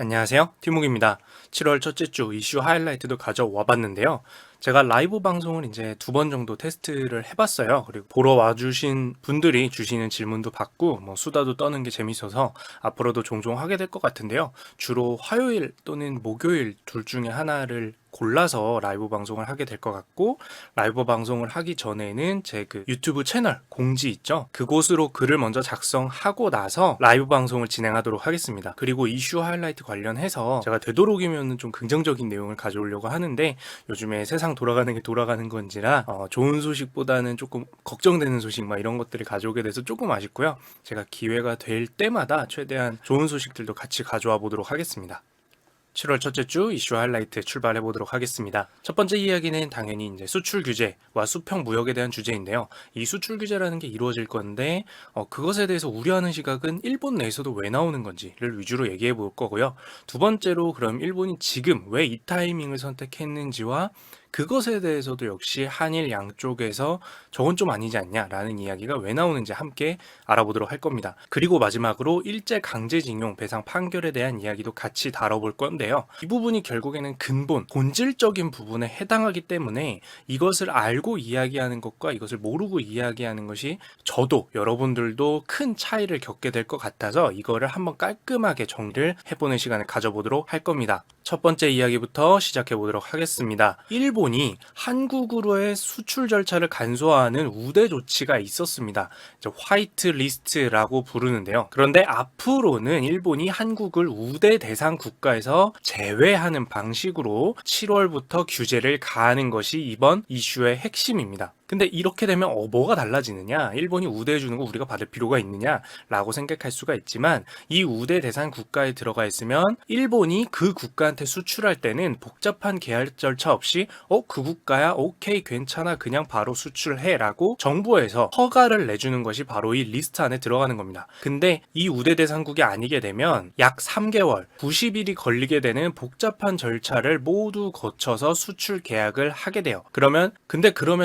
안녕하세요. 티묵입니다. 7월 첫째 주 이슈 하이라이트도 가져와 봤는데요. 제가 라이브 방송을 이제 2번 정도 테스트를 해봤어요. 그리고 보러 와주신 분들이 주시는 질문도 받고 수다도 떠는 게 재밌어서 앞으로도 종종 하게 될 것 같은데요. 주로 화요일 또는 목요일 둘 중에 하나를 골라서 라이브 방송을 하게 될 것 같고, 라이브 방송을 하기 전에는 제 그 유튜브 채널 공지 있죠? 그곳으로 글을 먼저 작성하고 나서 라이브 방송을 진행하도록 하겠습니다. 그리고 이슈 하이라이트 관련해서 제가 되도록이면 좀 긍정적인 내용을 가져오려고 하는데, 요즘에 세상 돌아가는 게 돌아가는 건지라 좋은 소식보다는 조금 걱정되는 소식 이런 것들을 가져오게 돼서 조금 아쉽고요. 제가 기회가 될 때마다 최대한 좋은 소식들도 같이 가져와 보도록 하겠습니다. 7월 첫째 주 이슈 하이라이트 출발해 보도록 하겠습니다. 첫 번째 이야기는 당연히 이제 수출 규제와 수평 무역에 대한 주제인데요. 이 수출 규제라는 게 이루어질 건데 그것에 대해서 우려하는 시각은 일본 내에서도 왜 나오는 건지를 위주로 얘기해 볼 거고요. 두 번째로 그럼 일본이 지금 왜 이 타이밍을 선택했는지와 그것에 대해서도 역시 한일 양쪽에서 저건 좀 아니지 않냐라는 이야기가 왜 나오는지 함께 알아보도록 할 겁니다. 그리고 마지막으로 일제 강제징용 배상 판결에 대한 이야기도 같이 다뤄볼 건데요. 이 부분이 결국에는 근본, 본질적인 부분에 해당하기 때문에 이것을 알고 이야기하는 것과 이것을 모르고 이야기하는 것이 저도 여러분들도 큰 차이를 겪게 될 것 같아서 이거를 한번 깔끔하게 정리를 해보는 시간을 가져보도록 할 겁니다. 첫 번째 이야기부터 시작해 보도록 하겠습니다. 일본이 한국으로의 수출 절차를 간소화하는 우대 조치가 있었습니다. 화이트 리스트라고 부르는데요. 그런데 앞으로는 일본이 한국을 우대 대상 국가에서 제외하는 방식으로 7월부터 규제를 가하는 것이 이번 이슈의 핵심입니다. 근데 이렇게 되면 뭐가 달라지느냐? 일본이 우대해주는 거 우리가 받을 필요가 있느냐? 라고 생각할 수가 있지만, 이 우대 대상 국가에 들어가 있으면 일본이 그 국가한테 수출할 때는 복잡한 계약 절차 없이 그 국가야? 오케이 괜찮아 그냥 바로 수출해 라고 정부에서 허가를 내주는 것이 바로 이 리스트 안에 들어가는 겁니다. 근데 이 우대 대상국이 아니게 되면 약 3개월, 90일이 걸리게 되는 복잡한 절차를 모두 거쳐서 수출 계약을 하게 돼요. 그러면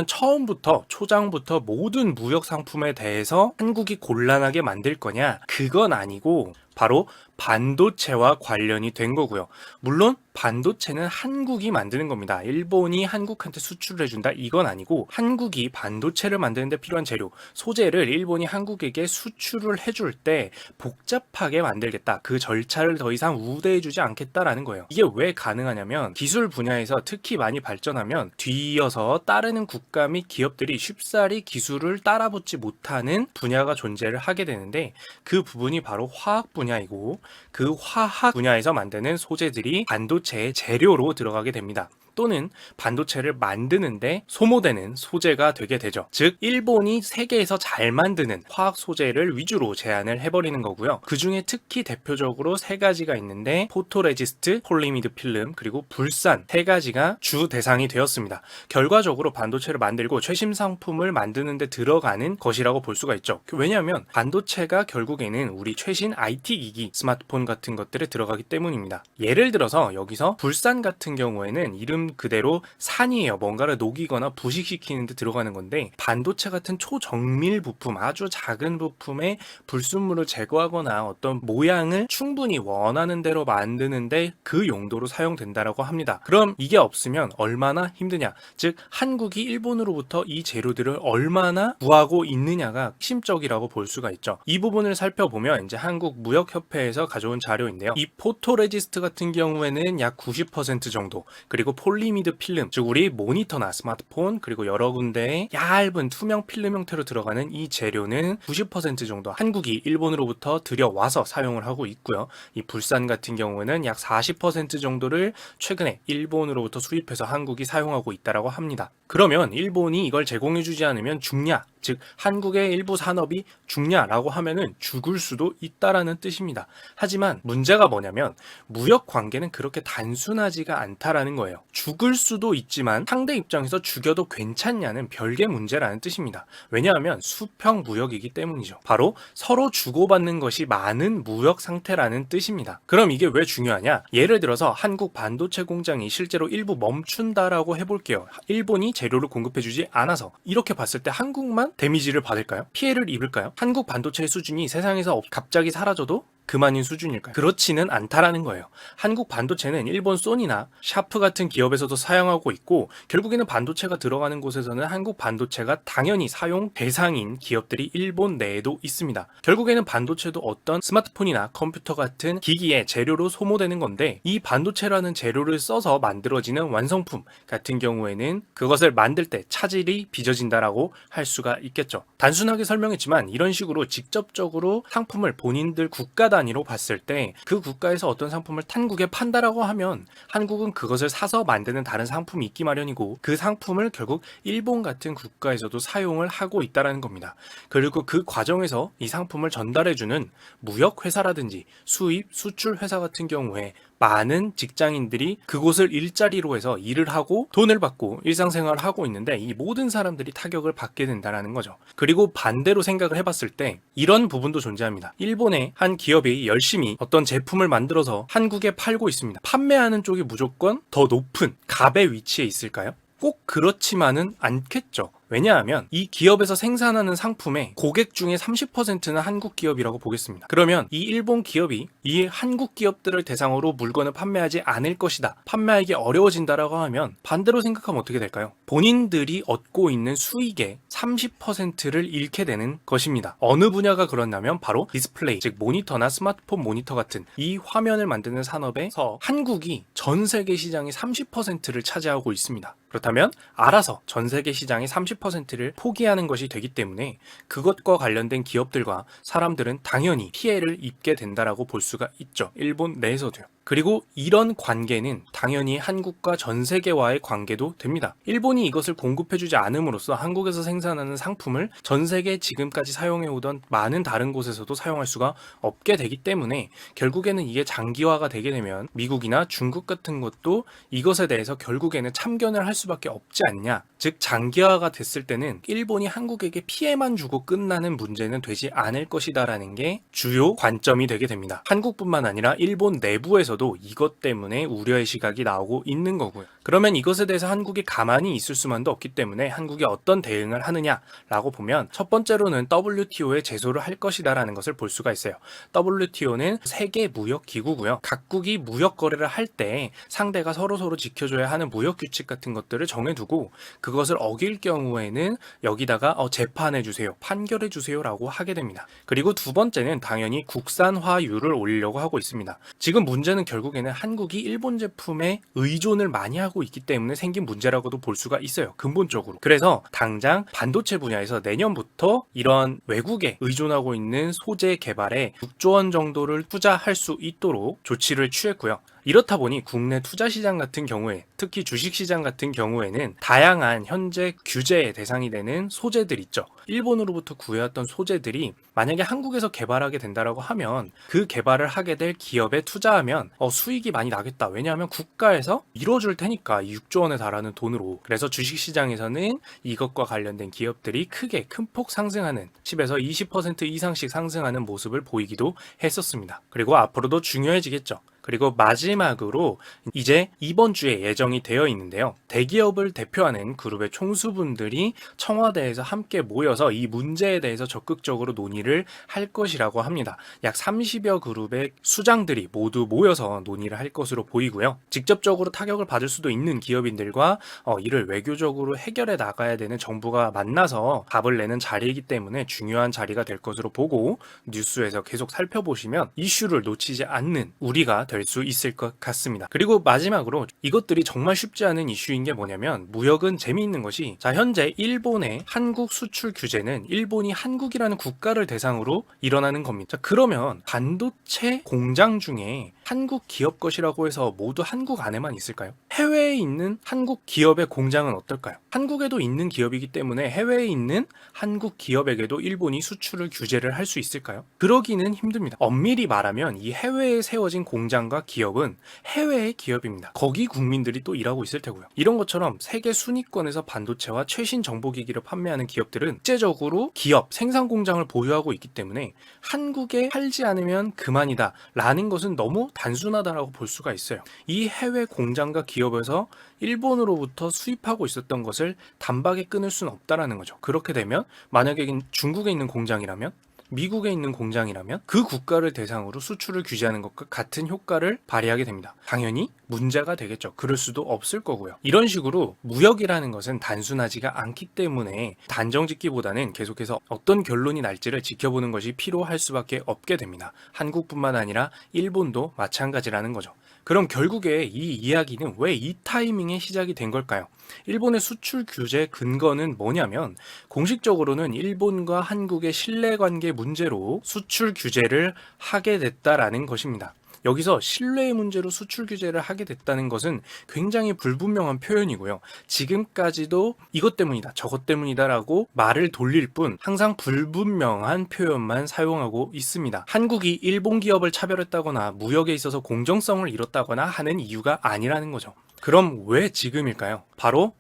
처음부터 초장부터 모든 무역 상품에 대해서 한국이 곤란하게 만들 거냐? 그건 아니고 바로 반도체와 관련이 된 거고요. 물론 반도체는 한국이 만드는 겁니다. 일본이 한국한테 수출을 해준다? 이건 아니고 한국이 반도체를 만드는 데 필요한 재료, 소재를 일본이 한국에게 수출을 해줄 때 복잡하게 만들겠다. 그 절차를 더 이상 우대해주지 않겠다라는 거예요. 이게 왜 가능하냐면 기술 분야에서 특히 많이 발전하면 뒤이어서 따르는 국가 및 기업들이 쉽사리 기술을 따라붙지 못하는 분야가 존재를 하게 되는데, 그 부분이 바로 화학 분야이고 그 화학 분야에서 만드는 소재들이 반도체의 재료로 들어가게 됩니다. 또는 반도체를 만드는데 소모되는 소재가 되게 되죠. 즉 일본이 세계에서 잘 만드는 화학 소재를 위주로 제한을 해버리는 거고요. 그 중에 특히 대표적으로 3가지가 있는데 포토레지스트, 폴리미드 필름, 그리고 불산 3가지가 주 대상이 되었습니다. 결과적으로 반도체를 만들고 최신 상품을 만드는 데 들어가는 것이라고 볼 수가 있죠. 왜냐하면 반도체가 결국에는 우리 최신 IT 기기, 스마트폰 같은 것들에 들어가기 때문입니다. 예를 들어서 여기서 불산 같은 경우에는 이름 그대로 산이에요. 뭔가를 녹이거나 부식시키는 데 들어가는 건데, 반도체 같은 초정밀 부품, 아주 작은 부품의 불순물을 제거하거나 어떤 모양을 충분히 원하는 대로 만드는데 그 용도로 사용된다라고 합니다. 그럼 이게 없으면 얼마나 힘드냐? 즉 한국이 일본으로부터 이 재료들을 얼마나 구하고 있느냐가 핵심적이라고 볼 수가 있죠. 이 부분을 살펴보면 이제 한국무역협회에서 가져온 자료인데요. 이 포토레지스트 같은 경우에는 약 90% 정도, 그리고 폴리미드 필름, 즉 우리 모니터나 스마트폰 그리고 여러 군데의 얇은 투명 필름 형태로 들어가는 이 재료는 90% 정도 한국이 일본으로부터 들여와서 사용을 하고 있고요. 이 불산 같은 경우에는 약 40% 정도를 최근에 일본으로부터 수입해서 한국이 사용하고 있다고 합니다. 그러면 일본이 이걸 제공해주지 않으면 죽냐? 즉 한국의 일부 산업이 죽냐라고 하면은 죽을 수도 있다라는 뜻입니다. 하지만 문제가 뭐냐면 무역 관계는 그렇게 단순하지가 않다라는 거예요. 죽을 수도 있지만 상대 입장에서 죽여도 괜찮냐는 별개 문제라는 뜻입니다. 왜냐하면 수평 무역이기 때문이죠. 바로 서로 주고받는 것이 많은 무역 상태라는 뜻입니다. 그럼 이게 왜 중요하냐? 예를 들어서 한국 반도체 공장이 실제로 일부 멈춘다라고 해볼게요. 일본이 재료를 공급해주지 않아서. 이렇게 봤을 때 한국만 데미지를 받을까요? 피해를 입을까요? 한국 반도체의 수준이 세상에서 갑자기 사라져도 그만인 수준일까요? 그렇지는 않다라는 거예요. 한국 반도체는 일본 소니나 샤프 같은 기업에서도 사용하고 있고, 결국에는 반도체가 들어가는 곳에서는 한국 반도체가 당연히 사용 대상인 기업들이 일본 내에도 있습니다. 결국에는 반도체도 어떤 스마트폰이나 컴퓨터 같은 기기의 재료로 소모되는 건데, 이 반도체라는 재료를 써서 만들어지는 완성품 같은 경우에는 그것을 만들 때 차질이 빚어진다라고 할 수가 있겠죠. 단순하게 설명했지만 이런 식으로 직접적으로 상품을 본인들 국가 단위로 봤을 때 그 국가에서 어떤 상품을 한국에 판다라고 하면 한국은 그것을 사서 만드는 다른 상품이 있기 마련이고, 그 상품을 결국 일본 같은 국가에서도 사용을 하고 있다는 겁니다. 그리고 그 과정에서 이 상품을 전달해주는 무역 회사라든지 수입, 수출 회사 같은 경우에 많은 직장인들이 그곳을 일자리로 해서 일을 하고 돈을 받고 일상생활을 하고 있는데, 이 모든 사람들이 타격을 받게 된다는 거죠. 그리고 반대로 생각을 해봤을 때 이런 부분도 존재합니다. 일본의 한 기업이 열심히 어떤 제품을 만들어서 한국에 팔고 있습니다. 판매하는 쪽이 무조건 더 높은 갑의 위치에 있을까요? 꼭 그렇지만은 않겠죠. 왜냐하면 이 기업에서 생산하는 상품의 고객 중에 30%는 한국 기업이라고 보겠습니다. 그러면 이 일본 기업이 이 한국 기업들을 대상으로 물건을 판매하지 않을 것이다, 판매하기 어려워진다라고 하면 반대로 생각하면 어떻게 될까요? 본인들이 얻고 있는 수익의 30%를 잃게 되는 것입니다. 어느 분야가 그렇냐면 바로 디스플레이, 즉 모니터나 스마트폰 모니터 같은 이 화면을 만드는 산업에서 한국이 전 세계 시장의 30%를 차지하고 있습니다. 그렇다면 알아서 전 세계 시장의 30%를 포기하는 것이 되기 때문에 그것과 관련된 기업들과 사람들은 당연히 피해를 입게 된다라고 볼 수가 있죠. 일본 내에서도요. 그리고 이런 관계는 당연히 한국과 전 세계와의 관계도 됩니다. 일본이 이것을 공급해주지 않음으로써 한국에서 생산하는 상품을 전 세계 지금까지 사용해오던 많은 다른 곳에서도 사용할 수가 없게 되기 때문에 결국에는 이게 장기화가 되게 되면 미국이나 중국 같은 것도 이것에 대해서 결국에는 참견을 할 수밖에 없지 않냐. 즉 장기화가 됐을 때는 일본이 한국에게 피해만 주고 끝나는 문제는 되지 않을 것이다라는 게 주요 관점이 되게 됩니다. 한국뿐만 아니라 일본 내부에서도 이것 때문에 우려의 시각이 나오고 있는 거고요. 그러면 이것에 대해서 한국이 가만히 있을 수만도 없기 때문에 한국이 어떤 대응을 하느냐라고 보면 첫 번째로는 WTO에 제소를 할 것이다라는 것을 볼 수가 있어요. WTO는 세계 무역 기구고요. 각국이 무역 거래를 할 때 상대가 서로 지켜줘야 하는 무역 규칙 같은 것들을 정해두고 그것을 어길 경우에는 여기다가 재판해 주세요, 판결해 주세요라고 하게 됩니다. 그리고 두 번째는 당연히 국산화율을 올리려고 하고 있습니다. 지금 문제는 결국에는 한국이 일본 제품에 의존을 많이 하고 있기 때문에 생긴 문제라고도 볼 수가 있어요. 근본적으로. 그래서 당장 반도체 분야에서 내년부터 이런 외국에 의존하고 있는 소재 개발에 6조 원 정도를 투자할 수 있도록 조치를 취했고요. 이렇다 보니 국내 투자 시장 같은 경우에, 특히 주식 시장 같은 경우에는 다양한 현재 규제의 대상이 되는 소재들 있죠. 일본으로부터 구해왔던 소재들이 만약에 한국에서 개발하게 된다라고 하면 그 개발을 하게 될 기업에 투자하면 수익이 많이 나겠다. 왜냐하면 국가에서 밀어줄 테니까, 6조 원에 달하는 돈으로. 그래서 주식 시장에서는 이것과 관련된 기업들이 크게 큰 폭 상승하는, 10에서 20% 이상씩 상승하는 모습을 보이기도 했었습니다. 그리고 앞으로도 중요해지겠죠. 그리고 마지막으로 이제 이번 주에 예정이 되어 있는데요. 대기업을 대표하는 그룹의 총수분들이 청와대에서 함께 모여서 이 문제에 대해서 적극적으로 논의를 할 것이라고 합니다. 약 30여 그룹의 수장들이 모두 모여서 논의를 할 것으로 보이고요. 직접적으로 타격을 받을 수도 있는 기업인들과 이를 외교적으로 해결해 나가야 되는 정부가 만나서 답을 내는 자리이기 때문에 중요한 자리가 될 것으로 보고, 뉴스에서 계속 살펴보시면 이슈를 놓치지 않는 우리가 될 수 있을 것 같습니다. 그리고 마지막으로 이것들이 정말 쉽지 않은 이슈인 게 뭐냐면, 무역은 재미있는 것이, 현재 일본의 한국 수출 규제는 일본이 한국이라는 국가를 대상으로 일어나는 겁니다. 그러면 반도체 공장 중에 한국 기업 것이라고 해서 모두 한국 안에만 있을까요? 해외에 있는 한국 기업의 공장은 어떨까요? 한국에도 있는 기업이기 때문에 해외에 있는 한국 기업에게도 일본이 수출을 규제를 할 수 있을까요? 그러기는 힘듭니다. 엄밀히 말하면 이 해외에 세워진 공장과 기업은 해외의 기업입니다. 거기 국민들이 또 일하고 있을 테고요. 이런 것처럼 세계 순위권에서 반도체와 최신 정보기기를 판매하는 기업들은 국제적으로 기업, 생산 공장을 보유하고 있기 때문에 한국에 팔지 않으면 그만이다 라는 것은 너무 단순하다라고 볼 수가 있어요. 이 해외 공장과 기업에서 일본으로부터 수입하고 있었던 것을 단박에 끊을 수는 없다라는 거죠. 그렇게 되면 만약에 중국에 있는 공장이라면 미국에 있는 공장이라면 그 국가를 대상으로 수출을 규제하는 것과 같은 효과를 발휘하게 됩니다. 당연히 문제가 되겠죠. 그럴 수도 없을 거고요. 이런 식으로 무역이라는 것은 단순하지가 않기 때문에 단정짓기보다는 계속해서 어떤 결론이 날지를 지켜보는 것이 필요할 수밖에 없게 됩니다. 한국뿐만 아니라 일본도 마찬가지라는 거죠. 그럼 결국에 이 이야기는 왜 이 타이밍에 시작이 된 걸까요? 일본의 수출 규제 근거는 뭐냐면 공식적으로는 일본과 한국의 신뢰관계 문제로 수출 규제를 하게 됐다라는 것입니다. 여기서 신뢰의 문제로 수출 규제를 하게 됐다는 것은 굉장히 불분명한 표현이고요. 지금까지도 이것 때문이다, 저것 때문이다라고 말을 돌릴 뿐 항상 불분명한 표현만 사용하고 있습니다. 한국이 일본 기업을 차별했다거나 무역에 있어서 공정성을 잃었다거나 하는 이유가 아니라는 거죠. 그럼 왜 지금일까요? 바로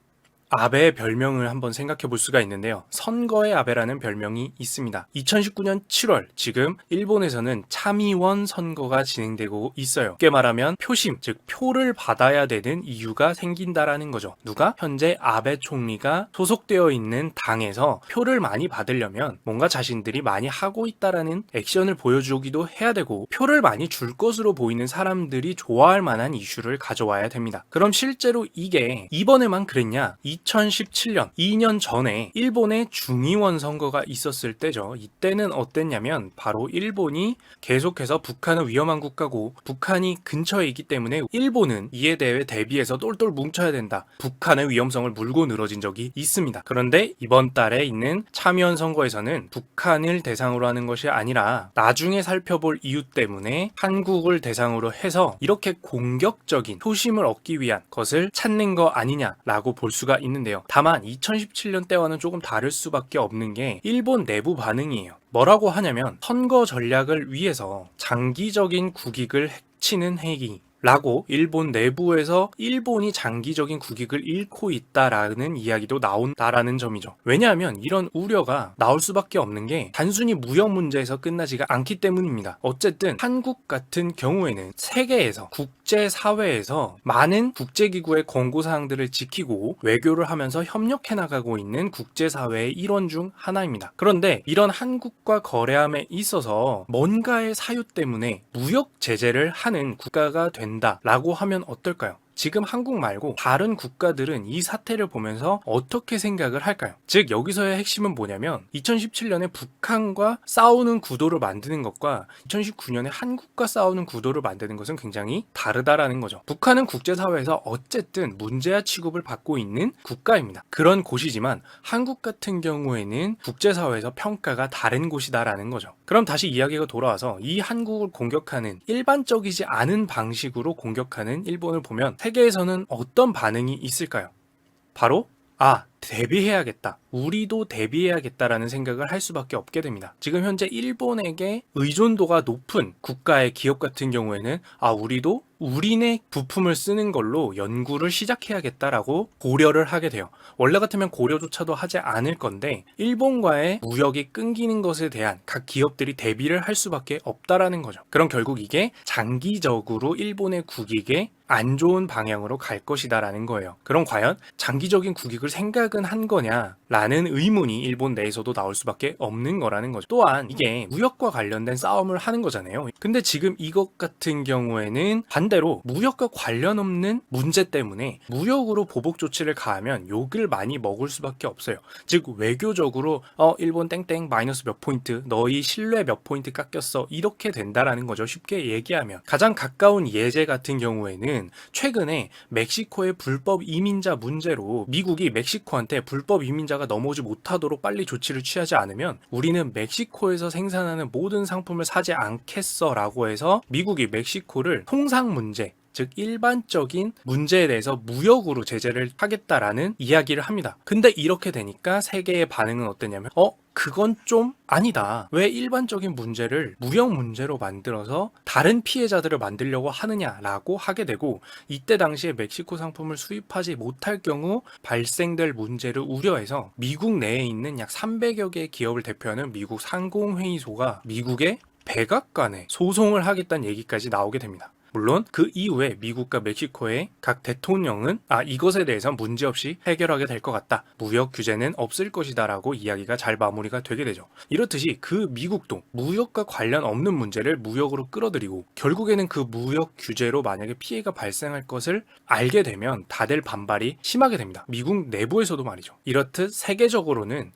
아베의 별명을 한번 생각해 볼 수가 있는데요. 선거의 아베라는 별명이 있습니다. 2019년 7월 지금 일본에서는 참의원 선거가 진행되고 있어요. 쉽게 말하면 표심, 즉 표를 받아야 되는 이유가 생긴다라는 거죠. 누가? 현재 아베 총리가 소속되어 있는 당에서 표를 많이 받으려면 뭔가 자신들이 많이 하고 있다라는 액션을 보여주기도 해야 되고 표를 많이 줄 것으로 보이는 사람들이 좋아할 만한 이슈를 가져와야 됩니다. 그럼 실제로 이게 이번에만 그랬냐? 2017년, 2년 전에 일본의 중의원 선거가 있었을 때죠. 이때는 어땠냐면 바로 일본이 계속해서 북한은 위험한 국가고 북한이 근처에 있기 때문에 일본은 이에 대해 대비해서 똘똘 뭉쳐야 된다. 북한의 위험성을 물고 늘어진 적이 있습니다. 그런데 이번 달에 있는 참의원 선거에서는 북한을 대상으로 하는 것이 아니라 나중에 살펴볼 이유 때문에 한국을 대상으로 해서 이렇게 공격적인 표심을 얻기 위한 것을 찾는 거 아니냐라고 볼 수가 있는데요. 다만 2017년 때와는 조금 다를 수밖에 없는 게 일본 내부 반응이에요. 뭐라고 하냐면 선거 전략을 위해서 장기적인 국익을 해치는 행위 라고 일본 내부에서 일본이 장기적인 국익을 잃고 있다라는 이야기도 나온다라는 점이죠. 왜냐하면 이런 우려가 나올 수밖에 없는 게 단순히 무역 문제에서 끝나지가 않기 때문입니다. 어쨌든 한국 같은 경우에는 세계에서 국제사회에서 많은 국제기구의 권고사항들을 지키고 외교를 하면서 협력해 나가고 있는 국제사회의 일원 중 하나입니다. 그런데 이런 한국과 거래함에 있어서 뭔가의 사유 때문에 무역 제재를 하는 국가가 된다라고 하면 어떨까요? 지금 한국 말고 다른 국가들은 이 사태를 보면서 어떻게 생각을 할까요? 즉 여기서의 핵심은 뭐냐면 2017년에 북한과 싸우는 구도를 만드는 것과 2019년에 한국과 싸우는 구도를 만드는 것은 굉장히 다르다라는 거죠. 북한은 국제사회에서 어쨌든 문제아 취급을 받고 있는 국가입니다. 그런 곳이지만 한국 같은 경우에는 국제사회에서 평가가 다른 곳이다라는 거죠. 그럼 다시 이야기가 돌아와서 이 한국을 공격하는 일반적이지 않은 방식으로 공격하는 일본을 보면 세계에서는 어떤 반응이 있을까요? 바로 대비해야겠다. 우리도 대비해야겠다라는 생각을 할 수밖에 없게 됩니다. 지금 현재 일본에게 의존도가 높은 국가의 기업 같은 경우에는 우리도 우리네 부품을 쓰는 걸로 연구를 시작해야겠다라고 고려를 하게 돼요. 원래 같으면 고려조차도 하지 않을 건데 일본과의 무역이 끊기는 것에 대한 각 기업들이 대비를 할 수밖에 없다라는 거죠. 그럼 결국 이게 장기적으로 일본의 국익에 안 좋은 방향으로 갈 것이다라는 거예요. 그럼 과연 장기적인 국익을 생각은 한 거냐라는 의문이 일본 내에서도 나올 수밖에 없는 거라는 거죠. 또한 이게 무역과 관련된 싸움을 하는 거잖아요. 근데 지금 이것 같은 경우에는 반대로 무역과 관련 없는 문제 때문에 무역으로 보복 조치를 가하면 욕을 많이 먹을 수밖에 없어요. 즉 외교적으로 일본 땡땡 마이너스 몇 포인트, 너희 신뢰 몇 포인트 깎였어, 이렇게 된다라는 거죠. 쉽게 얘기하면 가장 가까운 예제 같은 경우에는 최근에 멕시코의 불법 이민자 문제로 미국이 멕시코한테 불법 이민자가 넘어오지 못하도록 빨리 조치를 취하지 않으면 우리는 멕시코에서 생산하는 모든 상품을 사지 않겠어 라고 해서 미국이 멕시코를 통상 문제, 즉 일반적인 문제에 대해서 무역으로 제재를 하겠다라는 이야기를 합니다. 근데 이렇게 되니까 세계의 반응은 어땠냐면 그건 좀 아니다. 왜 일반적인 문제를 무역 문제로 만들어서 다른 피해자들을 만들려고 하느냐라고 하게 되고, 이때 당시에 멕시코 상품을 수입하지 못할 경우 발생될 문제를 우려해서 미국 내에 있는 약 300여 개의 기업을 대표하는 미국 상공회의소가 미국의 백악관에 소송을 하겠다는 얘기까지 나오게 됩니다. 물론 그 이후에 미국과 멕시코의 각 대통령은 이것에 대해서 문제없이 해결하게 될 것 같다. 무역 규제는 없을 것이다 라고 이야기가 잘 마무리가 되게 되죠. 이렇듯이 그 미국도 무역과 관련 없는 문제를 무역으로 끌어들이고 결국에는 그 무역 규제로 만약에 피해가 발생할 것을 알게 되면 다들 반발이 심하게 됩니다. 미국 내부에서도 말이죠. 이렇듯 세계적으로는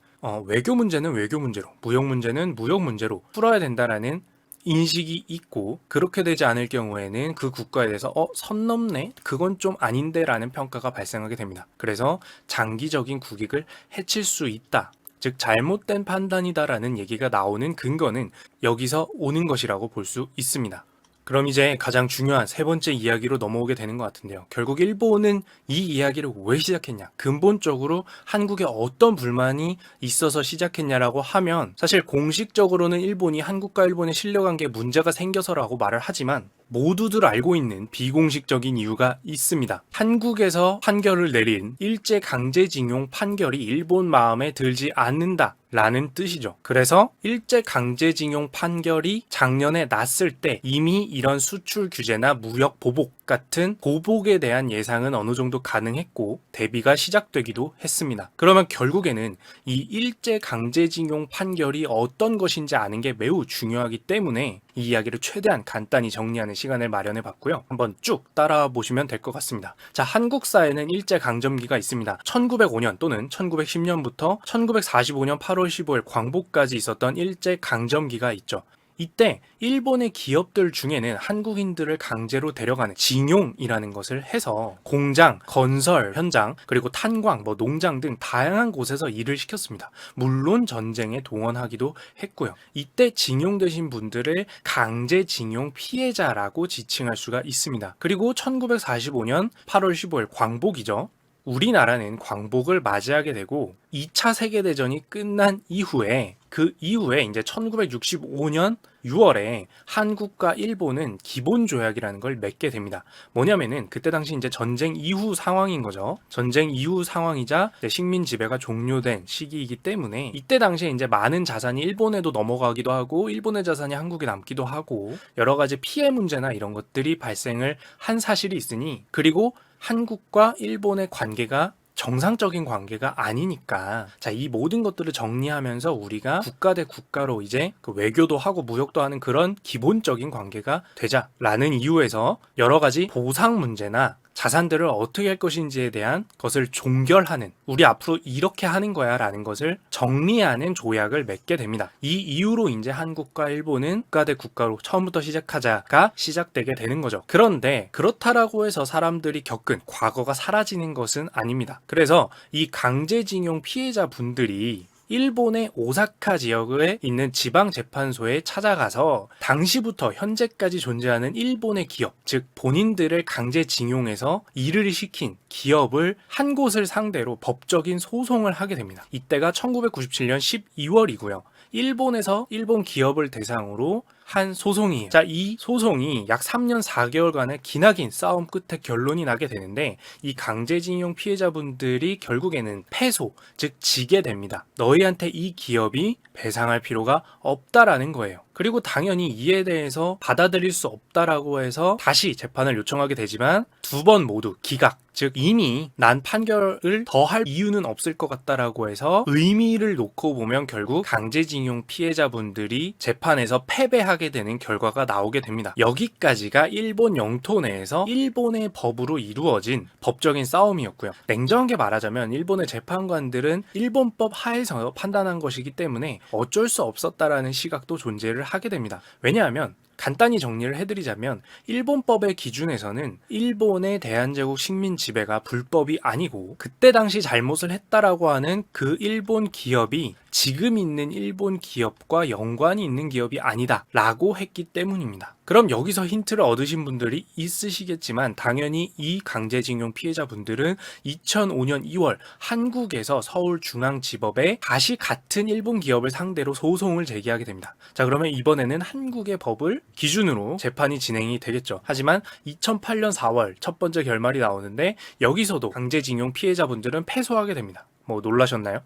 외교 문제는 외교 문제로, 무역 문제는 무역 문제로 풀어야 된다라는 인식이 있고, 그렇게 되지 않을 경우에는 그 국가에 대해서 선 넘네? 그건 좀 아닌데 라는 평가가 발생하게 됩니다. 그래서 장기적인 국익을 해칠 수 있다. 즉 잘못된 판단이다라는 얘기가 나오는 근거는 여기서 오는 것이라고 볼 수 있습니다. 그럼 이제 가장 중요한 세 번째 이야기로 넘어오게 되는 것 같은데요. 결국 일본은 이 이야기를 왜 시작했냐? 근본적으로 한국에 어떤 불만이 있어서 시작했냐라고 하면 사실 공식적으로는 일본이 한국과 일본의 실력관계에 문제가 생겨서라고 말을 하지만 모두들 알고 있는 비공식적인 이유가 있습니다. 한국에서 판결을 내린 일제강제징용 판결이 일본 마음에 들지 않는다 라는 뜻이죠. 그래서 일제강제징용 판결이 작년에 났을 때 이미 이런 수출 규제나 무역 보복 같은 보복에 대한 예상은 어느 정도 가능했고 대비가 시작되기도 했습니다. 그러면 결국에는 이 일제강제징용 판결이 어떤 것인지 아는 게 매우 중요하기 때문에 이 이야기를 최대한 간단히 정리하는 시간을 마련해 봤고요. 한번 쭉 따라와 보시면 될 것 같습니다. 자, 한국사에는 일제강점기가 있습니다. 1905년 또는 1910년부터 1945년 8월 15일 광복까지 있었던 일제강점기가 있죠. 이때 일본의 기업들 중에는 한국인들을 강제로 데려가는 징용이라는 것을 해서 공장, 건설 현장, 그리고 탄광, 농장 등 다양한 곳에서 일을 시켰습니다. 물론 전쟁에 동원하기도 했고요. 이때 징용되신 분들을 강제징용 피해자라고 지칭할 수가 있습니다. 그리고 1945년 8월 15일 광복이죠. 우리나라는 광복을 맞이하게 되고 2차 세계대전이 끝난 이후에 이제 1965년 6월에 한국과 일본은 기본조약이라는 걸 맺게 됩니다. 뭐냐면은 그때 당시 이제 전쟁 이후 상황인 거죠. 전쟁 이후 상황이자 식민 지배가 종료된 시기이기 때문에 이때 당시에 이제 많은 자산이 일본에도 넘어가기도 하고 일본의 자산이 한국에 남기도 하고 여러 가지 피해 문제나 이런 것들이 발생을 한 사실이 있으니, 그리고 한국과 일본의 관계가 정상적인 관계가 아니니까 이 모든 것들을 정리하면서 우리가 국가 대 국가로 이제 그 외교도 하고 무역도 하는 그런 기본적인 관계가 되자라는 이유에서 여러 가지 보상 문제나 자산들을 어떻게 할 것인지에 대한 것을 종결하는, 우리 앞으로 이렇게 하는 거야 라는 것을 정리하는 조약을 맺게 됩니다. 이 이후로 이제 한국과 일본은 국가 대 국가로 처음부터 시작하자가 시작되게 되는 거죠. 그런데 그렇다라고 해서 사람들이 겪은 과거가 사라지는 것은 아닙니다. 그래서 이 강제징용 피해자분들이 일본의 오사카 지역에 있는 지방재판소에 찾아가서 당시부터 현재까지 존재하는 일본의 기업, 즉 본인들을 강제징용해서 일을 시킨 기업을 한 곳을 상대로 법적인 소송을 하게 됩니다. 이때가 1997년 12월이고요. 일본에서 일본 기업을 대상으로 한 소송이에요. 이 소송이 약 3년 4개월간의 기나긴 싸움 끝에 결론이 나게 되는데, 이 강제징용 피해자분들이 결국에는 패소, 즉 지게 됩니다. 너희한테 이 기업이 배상할 필요가 없다라는 거예요. 그리고 당연히 이에 대해서 받아들일 수 없다라고 해서 다시 재판을 요청하게 되지만 두 번 모두 기각, 즉 이미 난 판결을 더 할 이유는 없을 것 같다라고 해서 의미를 놓고 보면 결국 강제징용 피해자분들이 재판에서 패배하게 되는 결과가 나오게 됩니다. 여기까지가 일본 영토 내에서 일본의 법으로 이루어진 법적인 싸움이었고요. 냉정하게 말하자면 일본의 재판관들은 일본법 하에서 판단한 것이기 때문에 어쩔 수 없었다라는 시각도 존재를 하게 됩니다. 왜냐하면 간단히 정리를 해드리자면 일본법의 기준에서는 일본의 대한제국 식민 지배가 불법이 아니고 그때 당시 잘못을 했다라고 하는 그 일본 기업이 지금 있는 일본 기업과 연관이 있는 기업이 아니다 라고 했기 때문입니다. 그럼 여기서 힌트를 얻으신 분들이 있으시겠지만 당연히 이 강제징용 피해자분들은 2005년 2월 한국에서 서울중앙지법에 다시 같은 일본 기업을 상대로 소송을 제기하게 됩니다. 그러면 이번에는 한국의 법을 기준으로 재판이 진행이 되겠죠. 하지만 2008년 4월 첫 번째 결말이 나오는데 여기서도 강제징용 피해자분들은 패소하게 됩니다. 뭐 놀라셨나요?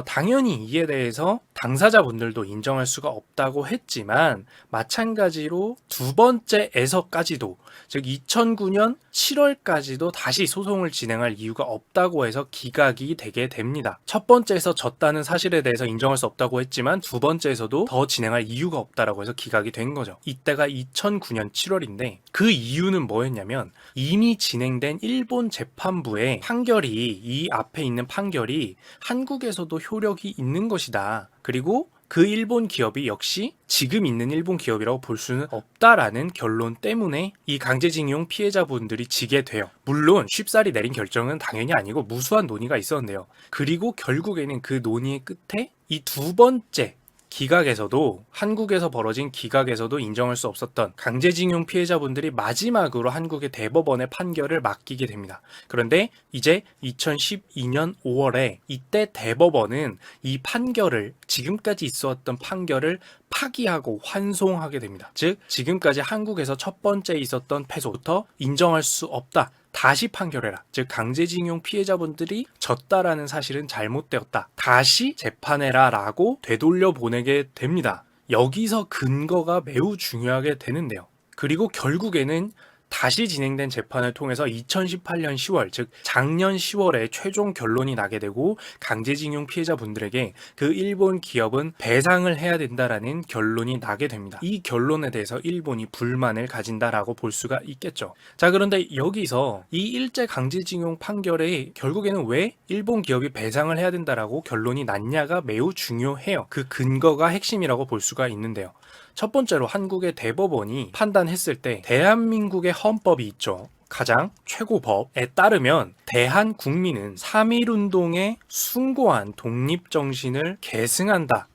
당연히 이에 대해서 당사자분들도 인정할 수가 없다고 했지만 마찬가지로 두 번째에서까지도 즉 2009년 7월까지도 다시 소송을 진행할 이유가 없다고 해서 기각이 되게 됩니다. 첫 번째에서 졌다는 사실에 대해서 인정할 수 없다고 했지만 두 번째에서도 더 진행할 이유가 없다라고 해서 기각이 된 거죠. 이때가 2009년 7월인데 그 이유는 뭐였냐면 이미 진행된 일본 재판부의 판결이 이 앞에 있는 판결이 한국에서도 효력이 있는 것이다. 그리고 그 일본 기업이 역시 지금 있는 일본 기업이라고 볼 수는 없다라는 결론 때문에 이 강제징용 피해자분들이 지게 돼요. 물론 쉽사리 내린 결정은 당연히 아니고 무수한 논의가 있었는데요. 그리고 결국에는 그 논의의 끝에 이 두 번째 기각에서도 한국에서 벌어진 기각에서도 인정할 수 없었던 강제징용 피해자분들이 마지막으로 한국의 대법원의 판결을 맡기게 됩니다. 그런데 이제 2012년 5월에 이때 대법원은 이 판결을 지금까지 있었던 판결을 파기하고 환송하게 됩니다. 즉 지금까지 한국에서 첫 번째 있었던 패소부터 인정할 수 없다. 다시 판결해라. 즉 강제징용 피해자분들이 졌다라는 사실은 잘못되었다. 다시 재판해라 라고 되돌려 보내게 됩니다. 여기서 근거가 매우 중요하게 되는데요. 그리고 결국에는 다시 진행된 재판을 통해서 2018년 10월, 즉 작년 10월에 최종 결론이 나게 되고 강제징용 피해자분들에게 그 일본 기업은 배상을 해야 된다라는 결론이 나게 됩니다. 이 결론에 대해서 일본이 불만을 가진다라고 볼 수가 있겠죠. 자, 그런데 여기서 이 일제 강제징용 판결에 결국에는 왜 일본 기업이 배상을 해야 된다라고 결론이 났냐가 매우 중요해요. 그 근거가 핵심이라고 볼 수가 있는데요. 첫 번째로 한국의 대법원이 판단했을 때 대한민국의 헌법이 있죠. 가장 최고법에 따르면 대한 국민은 3.1운동에 숭고한 독립정신을 계승한다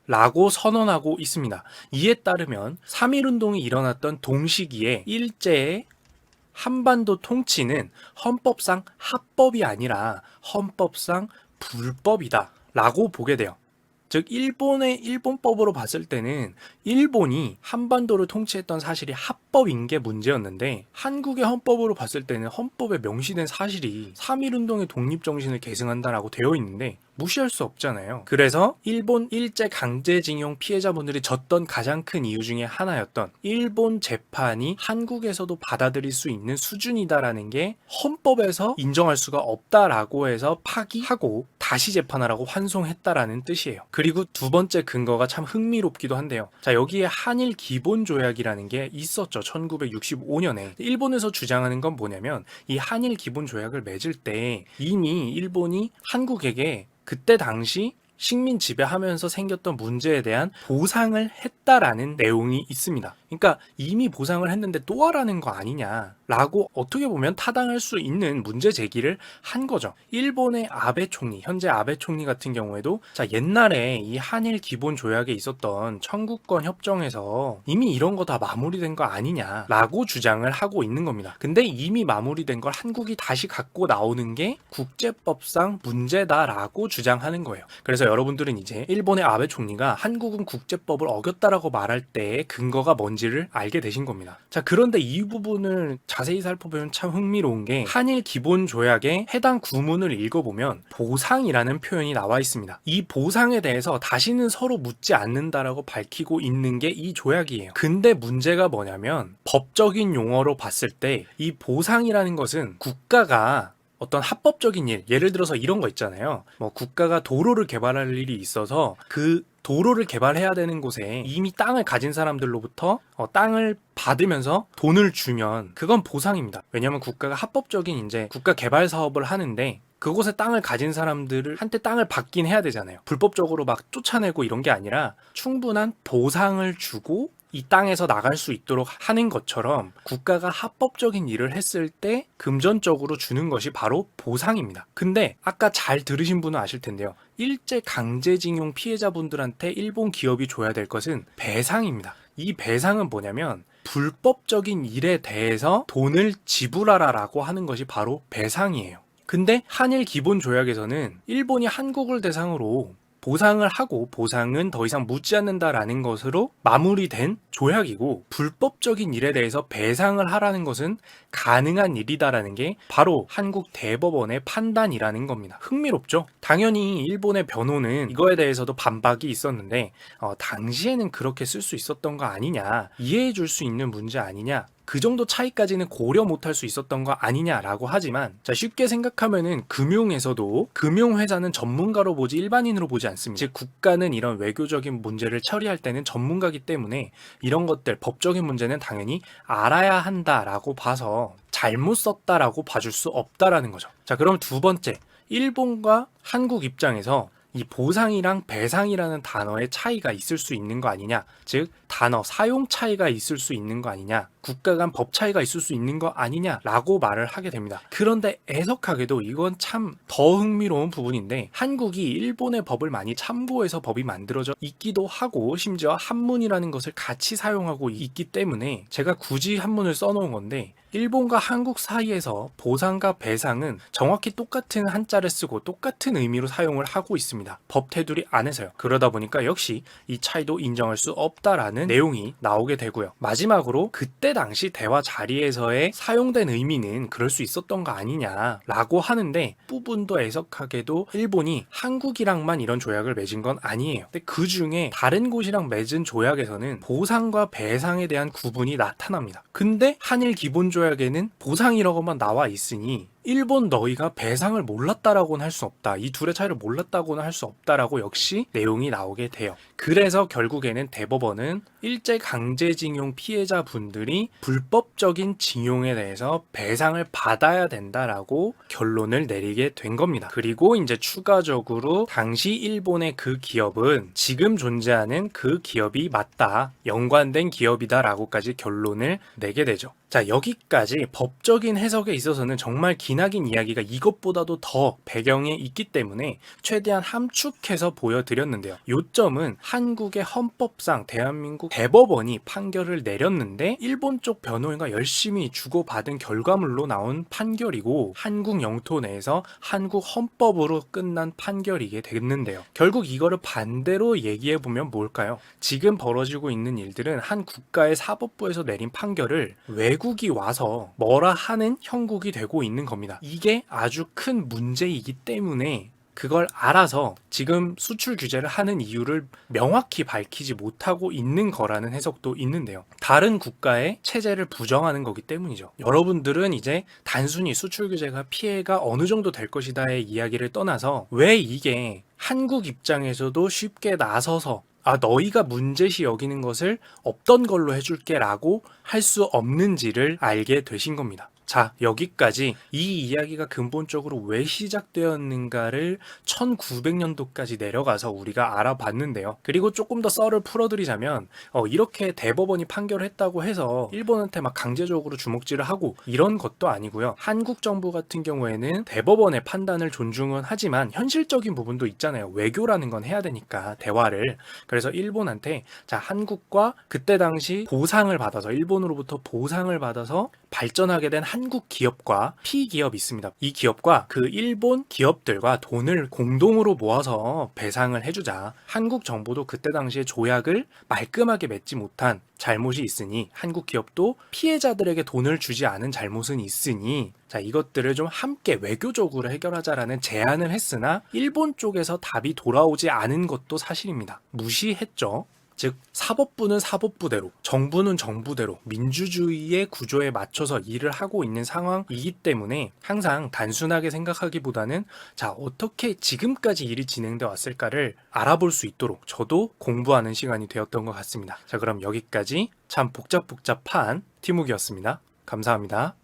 라고 선언하고 있습니다. 이에 따르면 3.1운동이 일어났던 동시기에 일제의 한반도 통치는 헌법상 합법이 아니라 헌법상 불법이다 라고 보게 돼요. 즉 일본의 일본법으로 봤을 때는 일본이 한반도를 통치했던 사실이 합법인 게 문제였는데 한국의 헌법으로 봤을 때는 헌법에 명시된 사실이 3.1운동의 독립정신을 계승한다라고 되어 있는데 무시할 수 없잖아요. 그래서 일본 일제 강제징용 피해자분들이 졌던 가장 큰 이유 중에 하나였던 일본 재판이 한국에서도 받아들일 수 있는 수준이다라는 게 헌법에서 인정할 수가 없다라고 해서 파기하고 다시 재판하라고 환송했다라는 뜻이에요. 그리고 두 번째 근거가 참 흥미롭기도 한데요. 자, 여기에 한일 기본조약이라는 게 있었죠. 1965년에. 일본에서 주장하는 건 뭐냐면 이 한일 기본조약을 맺을 때 이미 일본이 한국에게 그때 당시 식민 지배하면서 생겼던 문제에 대한 보상을 했다라는 내용이 있습니다. 그러니까 이미 보상을 했는데 또 하라는 거 아니냐라고 어떻게 보면 타당할 수 있는 문제 제기를 한 거죠. 일본의 아베 총리, 현재 아베 총리 같은 경우에도 자 옛날에 이 한일 기본 조약에 있었던 청구권 협정에서 이미 이런 거 다 마무리된 거 아니냐라고 주장을 하고 있는 겁니다. 근데 이미 마무리된 걸 한국이 다시 갖고 나오는 게 국제법상 문제다라고 주장하는 거예요. 그래서 여러분들은 이제 일본의 아베 총리가 한국은 국제법을 어겼다라고 말할 때 근거가 뭔지를 알게 되신 겁니다. 자, 그런데 이 부분을 자세히 살펴보면 참 흥미로운 게 한일 기본 조약의 해당 구문을 읽어보면 보상이라는 표현이 나와 있습니다. 이 보상에 대해서 다시는 서로 묻지 않는다라고 밝히고 있는 게 이 조약이에요. 근데 문제가 뭐냐면 법적인 용어로 봤을 때 이 보상이라는 것은 국가가 어떤 합법적인 일, 예를 들어서 이런 거 있잖아요. 뭐 국가가 도로를 개발할 일이 있어서 그 도로를 개발해야 되는 곳에 이미 땅을 가진 사람들로부터 땅을 받으면서 돈을 주면 그건 보상입니다. 왜냐하면 국가가 합법적인 이제 국가 개발 사업을 하는데 그곳에 땅을 가진 사람들한테 땅을 받긴 해야 되잖아요. 불법적으로 막 쫓아내고 이런 게 아니라 충분한 보상을 주고 이 땅에서 나갈 수 있도록 하는 것처럼 국가가 합법적인 일을 했을 때 금전적으로 주는 것이 바로 보상입니다. 근데 아까 잘 들으신 분은 아실 텐데요. 일제 강제징용 피해자분들한테 일본 기업이 줘야 될 것은 배상입니다. 이 배상은 뭐냐면 불법적인 일에 대해서 돈을 지불하라라고 하는 것이 바로 배상이에요. 근데 한일 기본 조약에서는 일본이 한국을 대상으로 보상을 하고 보상은 더 이상 묻지 않는다라는 것으로 마무리된 조약이고, 불법적인 일에 대해서 배상을 하라는 것은 가능한 일이다라는 게 바로 한국 대법원의 판단이라는 겁니다. 흥미롭죠? 당연히 일본의 변호는 이거에 대해서도 반박이 있었는데 당시에는 그렇게 쓸 수 있었던 거 아니냐, 이해해 줄 수 있는 문제 아니냐, 그 정도 차이까지는 고려 못할 수 있었던 거 아니냐라고 하지만, 자, 쉽게 생각하면은 금융에서도 금융회사는 전문가로 보지 일반인으로 보지 않습니다. 즉 국가는 이런 외교적인 문제를 처리할 때는 전문가이기 때문에 이런 것들, 법적인 문제는 당연히 알아야 한다라고 봐서 잘못 썼다라고 봐줄 수 없다라는 거죠. 자, 그럼 두 번째, 일본과 한국 입장에서 이 보상이랑 배상이라는 단어의 차이가 있을 수 있는 거 아니냐, 즉 단어 사용 차이가 있을 수 있는 거 아니냐, 국가 간 법 차이가 있을 수 있는 거 아니냐라고 말을 하게 됩니다. 그런데 애석하게도 이건 참 더 흥미로운 부분인데, 한국이 일본의 법을 많이 참고해서 법이 만들어져 있기도 하고 심지어 한문이라는 것을 같이 사용하고 있기 때문에 제가 굳이 한문을 써놓은 건데, 일본과 한국 사이에서 보상과 배상은 정확히 똑같은 한자를 쓰고 똑같은 의미로 사용을 하고 있습니다. 법 테두리 안에서요. 그러다 보니까 역시 이 차이도 인정할 수 없다라는 내용이 나오게 되고요. 마지막으로 그때 당시 대화 자리에서의 사용된 의미는 그럴 수 있었던 거 아니냐라고 하는데, 부분도 애석하게도 일본이 한국이랑만 이런 조약을 맺은 건 아니에요. 근데 그 중에 다른 곳이랑 맺은 조약에서는 보상과 배상에 대한 구분이 나타납니다. 근데 한일 기본조약에는 보상이라고만 나와 있으니 일본 너희가 배상을 몰랐다라고는 할 수 없다, 이 둘의 차이를 몰랐다고는 할 수 없다라고 역시 내용이 나오게 돼요. 그래서 결국에는 대법원은 일제강제징용 피해자분들이 불법적인 징용에 대해서 배상을 받아야 된다라고 결론을 내리게 된 겁니다. 그리고 이제 추가적으로 당시 일본의 그 기업은 지금 존재하는 그 기업이 맞다, 연관된 기업이다라고까지 결론을 내게 되죠. 자, 여기까지 법적인 해석에 있어서는 정말 기나긴 이야기가 이것보다도 더 배경에 있기 때문에 최대한 함축해서 보여드렸는데요. 요점은 한국의 헌법상 대한민국 대법원이 판결을 내렸는데 일본 쪽 변호인과 열심히 주고받은 결과물로 나온 판결이고, 한국 영토 내에서 한국 헌법으로 끝난 판결이게 됐는데요. 결국 이거를 반대로 얘기해보면 뭘까요? 지금 벌어지고 있는 일들은 한 국가의 사법부에서 내린 판결을 외국이 와서 뭐라 하는 형국이 되고 있는 겁니다. 이게 아주 큰 문제이기 때문에 그걸 알아서 지금 수출 규제를 하는 이유를 명확히 밝히지 못하고 있는 거라는 해석도 있는데요. 다른 국가의 체제를 부정하는 거기 때문이죠. 여러분들은 이제 단순히 수출 규제가 피해가 어느 정도 될 것이다의 이야기를 떠나서 왜 이게 한국 입장에서도 쉽게 나서서 너희가 문제시 여기는 것을 없던 걸로 해줄게 라고 할 수 없는지를 알게 되신 겁니다. 자, 여기까지 이 이야기가 근본적으로 왜 시작되었는가를 1900년도까지 내려가서 우리가 알아봤는데요. 그리고 조금 더 썰을 풀어드리자면 이렇게 대법원이 판결을 했다고 해서 일본한테 막 강제적으로 주먹질을 하고 이런 것도 아니고요. 한국 정부 같은 경우에는 대법원의 판단을 존중은 하지만 현실적인 부분도 있잖아요. 외교라는 건 해야 되니까, 대화를. 그래서 일본한테 자, 한국과 그때 당시 보상을 받아서, 일본으로부터 보상을 받아서 발전하게 된 한국 기업과 피기업이 있습니다. 이 기업과 그 일본 기업들과 돈을 공동으로 모아서 배상을 해주자. 한국 정부도 그때 당시에 조약을 말끔하게 맺지 못한 잘못이 있으니, 한국 기업도 피해자들에게 돈을 주지 않은 잘못은 있으니, 자, 이것들을 좀 함께 외교적으로 해결하자라는 제안을 했으나 일본 쪽에서 답이 돌아오지 않은 것도 사실입니다. 무시했죠. 즉 사법부는 사법부대로, 정부는 정부대로 민주주의의 구조에 맞춰서 일을 하고 있는 상황이기 때문에 항상 단순하게 생각하기보다는 자, 어떻게 지금까지 일이 진행돼 왔을까를 알아볼 수 있도록 저도 공부하는 시간이 되었던 것 같습니다. 자, 그럼 여기까지 참 복잡한 티묵이었습니다. 감사합니다.